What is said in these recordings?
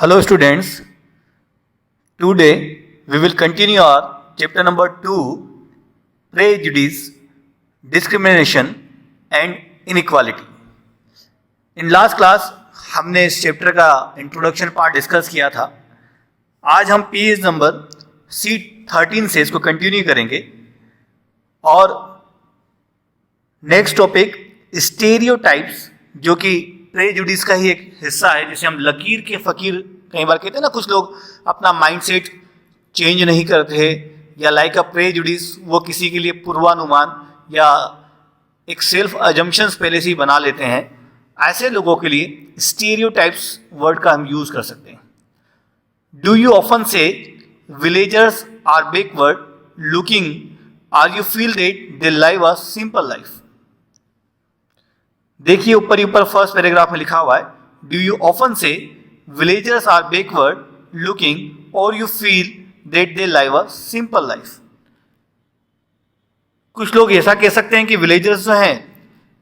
Hello students, today we will continue our chapter number 2, Prejudice, Discrimination and Inequality. In last class हमने इस chapter का introduction part discuss किया था. आज हम पेज नंबर C13 से इसको कंटिन्यू करेंगे और नेक्स्ट टॉपिक स्टेरियोटाइप्स, जो कि प्रेजुडिस का ही एक हिस्सा है, जिसे हम लकीर के फकीर कई बार कहते हैं ना. कुछ लोग अपना माइंडसेट चेंज नहीं करते या लाइक अ प्रेजुडिस वो किसी के लिए पूर्वानुमान या एक सेल्फ अजम्पशंस पहले से ही बना लेते हैं. ऐसे लोगों के लिए स्टीरियोटाइप्स वर्ड का हम यूज कर सकते हैं. Do you often say villagers are backward looking, are you feel that they live a simple life. देखिए ऊपर ही ऊपर फर्स्ट पैराग्राफ में लिखा हुआ है, do you often say villagers are backward looking और you feel that they live a simple life. कुछ लोग ऐसा कह सकते हैं कि विलेजर्स जो हैं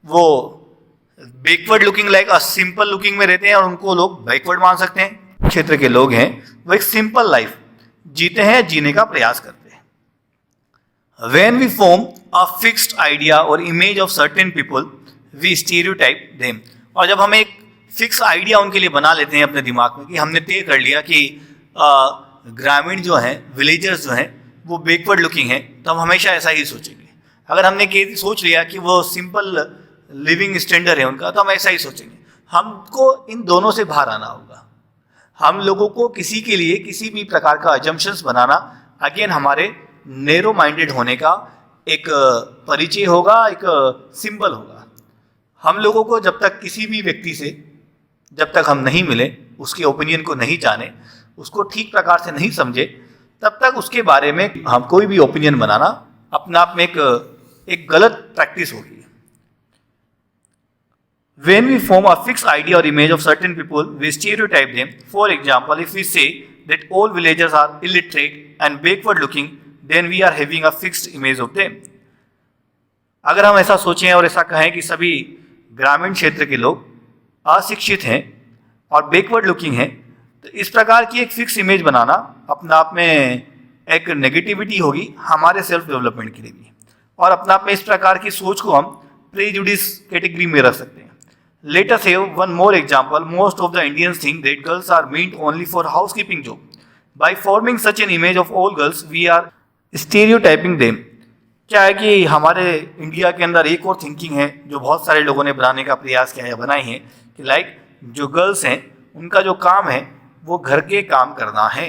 वो backward looking like a simple looking में रहते हैं और उनको लोग बैकवर्ड मान सकते हैं. क्षेत्र के लोग हैं वो एक सिंपल लाइफ जीते हैं, जीने का प्रयास करते हैं. When we form a fixed idea or image of certain people, we stereotype them. और जब हम एक फिक्स आइडिया उनके लिए बना लेते हैं अपने दिमाग में कि हमने तय कर लिया कि ग्रामीण जो हैं, विलेजर्स जो हैं वो बैकवर्ड लुकिंग हैं, तो हम हमेशा ऐसा ही सोचेंगे. अगर हमने सोच लिया कि वो सिंपल लिविंग स्टैंडर्ड है उनका, तो हम ऐसा ही सोचेंगे. हमको इन दोनों से बाहर आना होगा. हम लोगों को किसी के लिए किसी भी प्रकार का अजम्पशंस बनाना अगेन हमारे नैरो माइंडेड होने का एक परिचय होगा, एक सिंबल होगा. हम लोगों को जब तक किसी भी व्यक्ति से जब तक हम नहीं मिले, उसके ओपिनियन को नहीं जाने, उसको ठीक प्रकार से नहीं समझे, तब तक उसके बारे में हम कोई भी ओपिनियन बनाना अपने आप में एक गलत प्रैक्टिस होगी. When we form a fixed idea or image of certain people, we stereotype them. For example, if we say that all villagers are illiterate and backward looking, then we are having a fixed image of them. अगर हम ऐसा सोचें और ऐसा कहें कि सभी ग्रामीण क्षेत्र के लोग अशिक्षित हैं और बैकवर्ड लुकिंग हैं, तो इस प्रकार की एक फिक्स इमेज बनाना अपने आप में एक नेगेटिविटी होगी हमारे सेल्फ डेवलपमेंट के लिए भी. और अपने आप में इस प्रकार की सोच को हम प्रेजुडिस कैटेगरी में रख सकते हैं. Let us have one more example. Most of the Indians think that girls are meant only for housekeeping job. By forming such an image of all girls, we are stereotyping them. क्या है कि हमारे India के अंदर एक और thinking है जो बहुत सारे लोगों ने बनाने का प्रयास किया है, बनाई है, कि लाइक जो गर्ल्स हैं उनका जो काम है वो घर के काम करना है.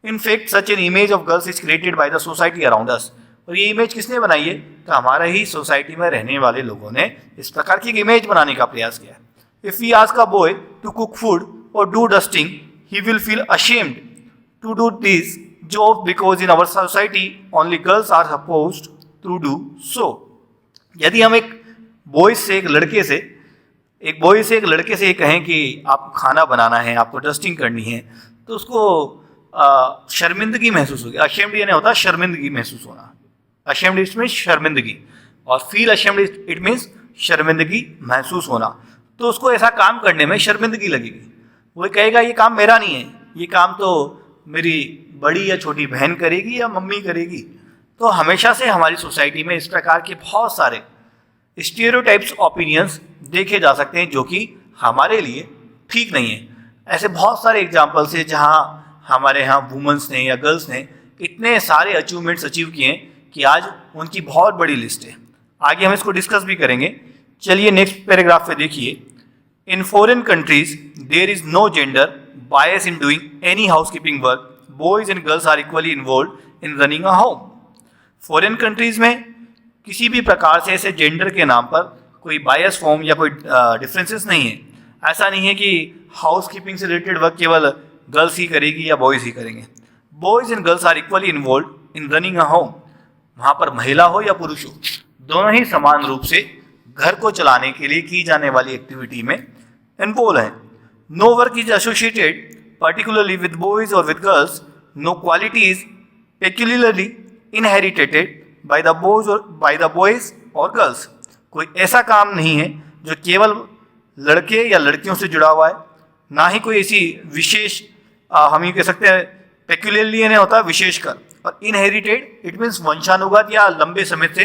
In fact such an image of girls is created by the society around us. और ये इमेज किसने बनाई है? तो हमारे ही सोसाइटी में रहने वाले लोगों ने इस प्रकार की एक इमेज बनाने का प्रयास किया. If we ask a boy to cook food और do dusting, he will feel ashamed to do this job because in our society only girls are supposed to do so. यदि हम एक बॉय से एक लड़के से ये कहें कि आपको खाना बनाना है, आपको डस्टिंग करनी है, तो उसको शर्मिंदगी महसूस होगी. अशेम्ड यानी होता है शर्मिंदगी महसूस होना. अशेम्ड इट मीन्स शर्मिंदगी और फील अशेम्ड इट मीन्स शर्मिंदगी महसूस होना. तो उसको ऐसा काम करने में शर्मिंदगी लगेगी. वो कहेगा ये काम मेरा नहीं है, ये काम तो मेरी बड़ी या छोटी बहन करेगी या मम्मी करेगी. तो हमेशा से हमारी सोसाइटी में इस प्रकार के बहुत सारे स्टीरियोटाइप्स ओपिनियंस देखे जा सकते हैं जो कि हमारे लिए ठीक नहीं है. ऐसे बहुत सारे एग्जाम्पल्स हैं जहाँ हमारे यहाँ वुमेंस ने या गर्ल्स ने इतने सारे अचीवमेंट्स अचीव किए हैं कि आज उनकी बहुत बड़ी लिस्ट है. आगे हम इसको डिस्कस भी करेंगे. चलिए नेक्स्ट पैराग्राफ पे देखिए. In foreign countries there is no gender bias in doing any housekeeping work. Boys and girls are equally involve in running a home. Foreign countries में किसी भी प्रकार से ऐसे जेंडर के नाम पर कोई बायस फॉर्म या कोई डिफरेंसेस नहीं है. ऐसा नहीं है कि हाउसकीपिंग से रिलेटेड वर्क केवल गर्ल्स ही करेगी या बॉयज़ ही करेंगे. Boys and girls are equally involve in running a home. वहाँ पर महिला हो या पुरुष हो, दोनों ही समान रूप से घर को चलाने के लिए की जाने वाली एक्टिविटी में इन्वॉल्व हैं. No work is associated particularly with boys और with girls. No quality is peculiarly inherited by the boys और गर्ल्स. कोई ऐसा काम नहीं है जो केवल लड़के या लड़कियों से जुड़ा हुआ है, ना ही कोई ऐसी विशेष हम ये कह सकते हैं पेक्यूलियरली यानी होता है विशेषकर, और इनहेरिटेड इट मीन्स वंशानुगत या लंबे समय से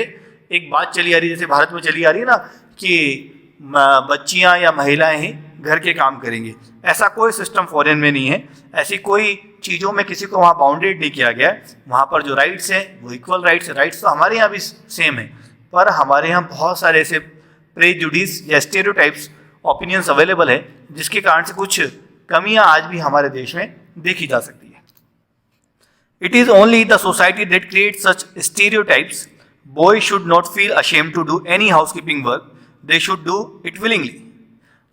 एक बात चली आ रही है, जैसे भारत में चली आ रही है ना कि बच्चियां या महिलाएं ही घर के काम करेंगे। ऐसा कोई सिस्टम फॉरेन में नहीं है, ऐसी कोई चीज़ों में किसी को वहाँ बाउंडेड नहीं किया गया है। वहाँ पर जो राइट्स हैं वो इक्वल राइट्स है। राइट्स तो हमारे यहाँ भी सेम है, पर हमारे यहाँ बहुत सारे ऐसे प्रेजुडिस या स्टेरियोटाइप्स ओपिनियंस अवेलेबल है जिसके कारण से कुछ कमियां आज भी हमारे देश में देखी जा सकती है। It is only the society that create such stereotypes. Boy should not feel ashamed to do any housekeeping work, they should do it willingly.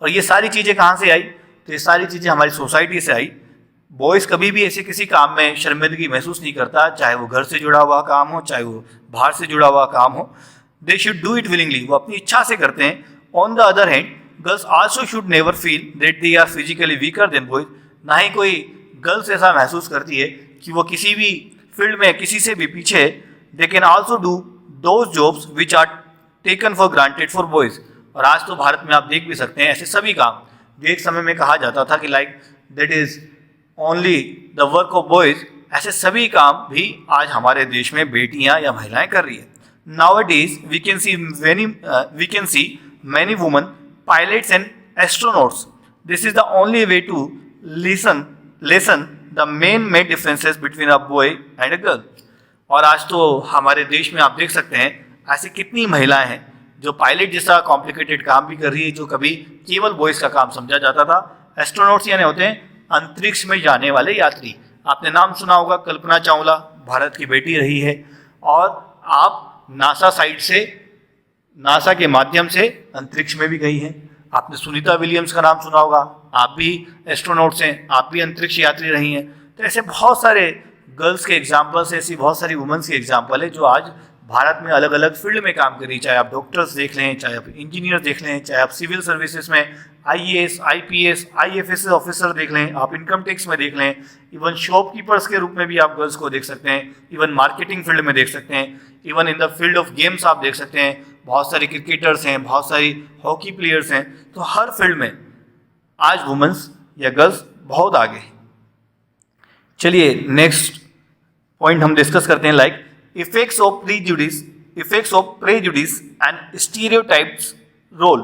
और ये सारी चीज़ें कहाँ से आई? तो ये सारी चीज़ें हमारी सोसाइटी से आई। बॉयज़ कभी भी ऐसे किसी काम में शर्मिंदगी महसूस नहीं करता, चाहे वो घर से जुड़ा हुआ काम हो, चाहे वो बाहर से जुड़ा हुआ काम हो। They should do it willingly, वो अपनी इच्छा से करते हैं। On the other hand, girls also should never feel that they are physically weaker than boys. ना ही कोई गर्ल्स ऐसा महसूस करती है कि वो किसी भी फील्ड में किसी से भी पीछे है। They can also do those jobs which are taken for granted for boys. और आज तो भारत में आप देख भी सकते हैं ऐसे सभी काम जो एक समय में कहा जाता था कि like that is only the work of boys, ऐसे सभी काम भी आज हमारे देश में बेटियां या महिलाएं कर रही है। Nowadays we can see many women pilots and astronauts. This is the only way to lessen the main differences between a boy and a girl. और आज तो हमारे देश में आप देख सकते हैं ऐसी कितनी महिलाएं हैं जो पायलट जैसा कॉम्प्लिकेटेड काम भी कर रही है, जो कभी केवल बॉयज का काम समझा जाता था। एस्ट्रोनॉट्स यानी होते हैं अंतरिक्ष में जाने वाले यात्री। आपने नाम सुना होगा, कल्पना चावला भारत की बेटी रही है, और आप नासा साइट से, नासा के माध्यम से अंतरिक्ष में भी गई हैं। आपने सुनीता विलियम्स का नाम सुना होगा, आप भी एस्ट्रोनॉट्स हैं, आप भी अंतरिक्ष यात्री रही हैं। तो ऐसे बहुत सारे गर्ल्स के एग्जाम्पल्स, ऐसी बहुत सारी वुमेन्स के एग्जाम्पल है जो आज भारत में अलग अलग फील्ड में काम कर रही है। चाहे आप डॉक्टर्स देख लें, चाहे आप इंजीनियर देख लें, चाहे आप सिविल सर्विसेज में IAS, IPS, IFS ऑफिसर देख लें, आप इनकम टैक्स में देख लें, इवन शॉपकीपर्स के रूप में भी आप गर्ल्स को देख सकते हैं, इवन मार्केटिंग फील्ड में देख सकते हैं, even in the field of games आप देख सकते हैं। बहुत सारे क्रिकेटर्स हैं, बहुत सारी हॉकी प्लेयर्स हैं। तो हर फील्ड में आज वुमेन्स या गर्ल्स बहुत आगे हैं। चलिए नेक्स्ट पॉइंट हम डिस्कस करते हैं, like effects of prejudice and stereotypes role.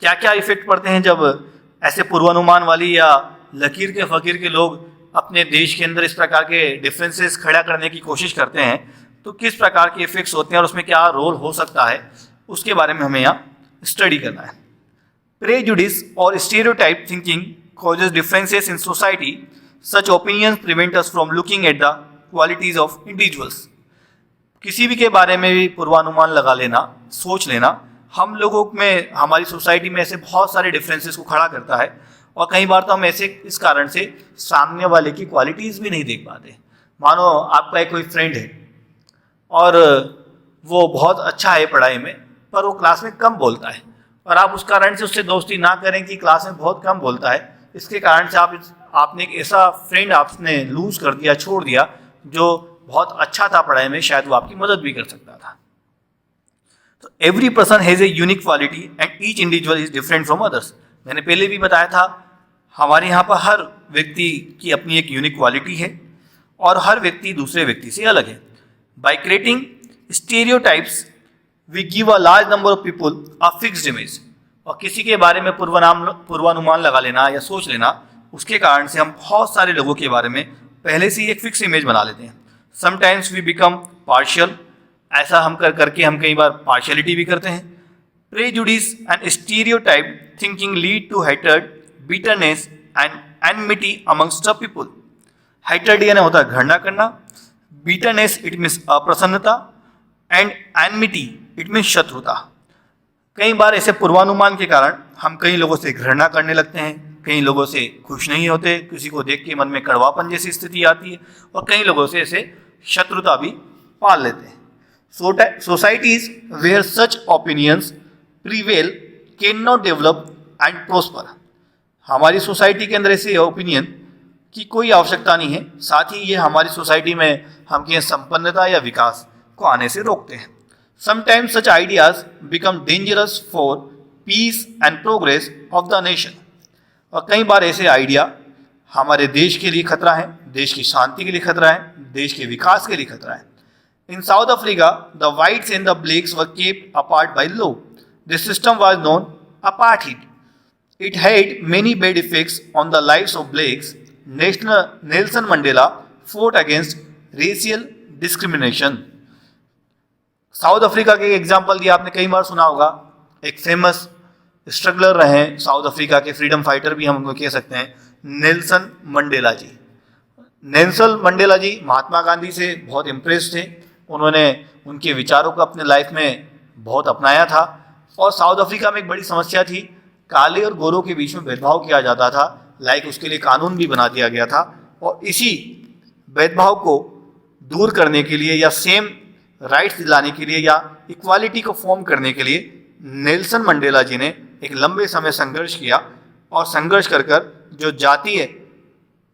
क्या क्या इफेक्ट पड़ते हैं जब ऐसे पूर्वानुमान वाली या लकीर के फकीर के लोग अपने देश के अंदर इस प्रकार के डिफरेंसेस खड़ा करने की कोशिश करते हैं, तो किस प्रकार के इफेक्ट्स होते हैं और उसमें क्या रोल हो सकता है, उसके बारे में हमें यहाँ स्टडी करना है। प्रेजुडिस और stereotype thinking causes differences in society. Such opinions prevent us from looking at the qualities of individuals. किसी भी के बारे में भी पूर्वानुमान लगा लेना, सोच लेना, हम लोगों में, हमारी सोसाइटी में ऐसे बहुत सारे डिफरेंसेस को खड़ा करता है। और कई बार तो हम ऐसे इस कारण से सामने वाले की क्वालिटीज़ भी नहीं देख पाते। मानो आपका एक कोई फ्रेंड है और वो बहुत अच्छा है पढ़ाई में, पर वो क्लास में कम बोलता है, और आप उस कारण से उससे दोस्ती ना करें कि क्लास में बहुत कम बोलता है। इसके कारण से आपने एक ऐसा फ्रेंड आपने लूज कर दिया, छोड़ दिया, जो बहुत अच्छा था पढ़ाई में, शायद वो आपकी मदद भी कर सकता था। तो every person has a unique quality and each individual is different from others. मैंने पहले भी बताया था, हमारे यहाँ पर हर व्यक्ति की अपनी एक यूनिक क्वालिटी है और हर व्यक्ति दूसरे व्यक्ति से अलग है। By creating stereotypes we give a large number of people a fixed image. और किसी के बारे में पूर्वानुमान लगा लेना या सोच लेना, उसके कारण से हम बहुत सारे लोगों के बारे में पहले से ही एक फिक्स इमेज बना लेते हैं। समटाइम्स वी बिकम पार्शियल, ऐसा हम करके हम कई बार पार्शियलिटी भी करते हैं। Prejudice and stereotype thinking lead to hatred, bitterness and enmity amongst the people. Hatred यानी होता है घृणा करना, बिटरनेस इट मीन्स अप्रसन्नता, एंड एनमिटी इट मीन्स शत्रुता। कई बार ऐसे पूर्वानुमान के कारण हम कई लोगों से घृणा करने लगते हैं, कई लोगों से खुश नहीं होते, किसी को देख के मन में कड़वापन जैसी स्थिति आती है, और कई लोगों से ऐसे शत्रुता भी पाल लेते हैं। Societies where such opinions prevail can not develop and prosper. हमारी सोसाइटी के अंदर ऐसे ओपिनियन की कोई आवश्यकता नहीं है, साथ ही ये हमारी सोसाइटी में हम की संपन्नता या विकास को आने से रोकते हैं। Sometimes such ideas become dangerous for peace and progress of the nation. और कई बार ऐसे आइडिया हमारे देश के लिए खतरा है, देश की शांति के लिए खतरा है, देश के विकास के लिए खतरा है। In South Africa, the whites and the blacks were kept apart by law. This system was known apartheid. It had many bad effects on the lives of blacks. Nelson Mandela fought against racial discrimination. South Africa के example दिया, आपने कई बार सुना होगा। एक famous struggler रहे south Africa के, freedom fighter भी हम उनको कह सकते हैं, नेल्सन मंडेला जी। नेल्सन मंडेला जी महात्मा गांधी से बहुत इम्प्रेस थे, उन्होंने उनके विचारों को अपने लाइफ में बहुत अपनाया था। और साउथ अफ्रीका में एक बड़ी समस्या थी, काले और गोरों के बीच में भेदभाव किया जाता था, उसके लिए कानून भी बना दिया गया था। और इसी भेदभाव को दूर करने के लिए या सेम राइट्स दिलाने के लिए या इक्वालिटी को फॉर्म करने के लिए नेल्सन मंडेला जी ने एक लंबे समय संघर्ष किया। और संघर्ष कर जो जातीय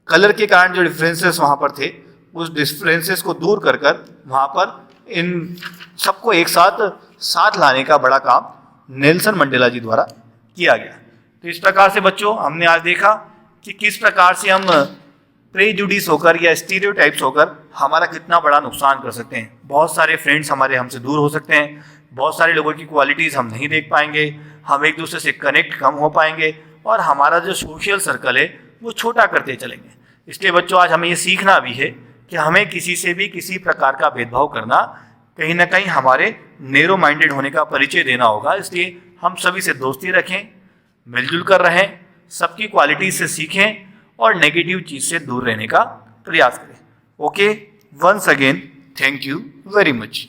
कलर के कारण जो डिफरेंसेस वहाँ पर थे, उस डिफरेंसेस को दूर कर वहाँ पर इन सबको एक साथ लाने का बड़ा काम नेल्सन मंडेला जी द्वारा किया गया। तो इस प्रकार से बच्चों हमने आज देखा कि किस प्रकार से हम प्रेजुडिस होकर या स्टीरियोटाइप्स होकर हमारा कितना बड़ा नुकसान कर सकते हैं। बहुत सारे फ्रेंड्स हमारे हमसे दूर हो सकते हैं, बहुत सारे लोगों की क्वालिटीज़ हम नहीं देख पाएंगे, हम एक दूसरे से कनेक्ट कम हो पाएंगे और हमारा जो सोशल सर्कल है वो छोटा करते चलेंगे। इसलिए बच्चों आज हमें ये सीखना भी है कि हमें किसी से भी किसी प्रकार का भेदभाव करना कहीं ना कहीं हमारे नैरो माइंडेड होने का परिचय देना होगा। इसलिए हम सभी से दोस्ती रखें, मिलजुल कर रहें, सबकी क्वालिटी से सीखें और नेगेटिव चीज़ से दूर रहने का प्रयास करें। Okay, once again thank you very much.